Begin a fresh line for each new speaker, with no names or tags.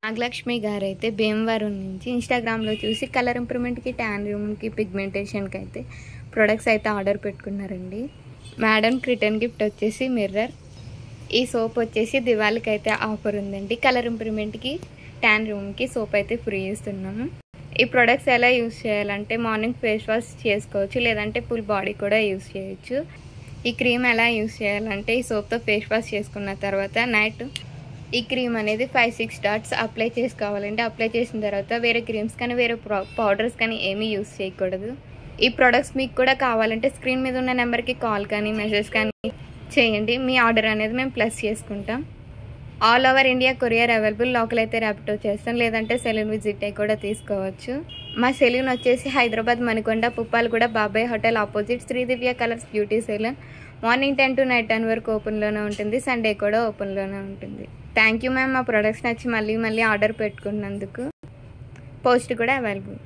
నాగలక్ష్మి గారైతే భీమవరం నుంచి ఇన్స్టాగ్రామ్లో చూసి కలర్ ఇంప్రూవ్మెంట్కి, ట్యాన్ రిమూవ్కి, పిగ్మెంటేషన్కి అయితే ప్రొడక్ట్స్ అయితే ఆర్డర్ పెట్టుకున్నారండి. మేడంకి రిటర్న్ గిఫ్ట్ వచ్చేసి మిర్రర్. ఈ సోప్ వచ్చేసి దివాళీకి అయితే ఆఫర్ ఉందండి. కలర్ ఇంప్రూవ్మెంట్కి, ట్యాన్ రిమూవ్కి సోప్ అయితే ఫ్రీ ఇస్తున్నాము. ఈ ప్రొడక్ట్స్ ఎలా యూస్ చేయాలంటే మార్నింగ్ ఫేస్ వాష్ చేసుకోవచ్చు, లేదంటే ఫుల్ బాడీ కూడా యూస్ చేయొచ్చు. ఈ క్రీమ్ ఎలా యూస్ చేయాలంటే ఈ సోప్తో ఫేస్ వాష్ చేసుకున్న తర్వాత నైట్ ఈ క్రీమ్ అనేది 5-6 డాట్స్ అప్లై చేసుకోవాలండి. అప్లై చేసిన తర్వాత వేరే క్రీమ్స్ కానీ వేరే పౌడర్స్ కానీ ఏమీ యూస్ చేయకూడదు. ఈ ప్రొడక్ట్స్ మీకు కూడా కావాలంటే స్క్రీన్ మీద ఉన్న నెంబర్కి కాల్ కానీ మెసేజ్ కానీ చేయండి. మీ ఆర్డర్ అనేది మేము ప్లస్ చేసుకుంటాం. All over India courier available. Local అయితే ర్యాపిడో చేస్తాం, లేదంటే సెలూన్ విజిట్ అయి కూడా తీసుకోవచ్చు. మా సెలూన్ వచ్చేసి Hyderabad Manikonda Puppalaguda Babai hotel opposite Sri Divya colours beauty salon. Morning 10 to night 10 వరకు ఓపెన్లోనే ఉంటుంది. సండే కూడా ఓపెన్లోనే ఉంటుంది. Thank you ma'am. మా ప్రొడక్ట్స్ నచ్చి మళ్ళీ ఆర్డర్ పెట్టుకున్నందుకు. పోస్ట్ కూడా అవైలబుల్.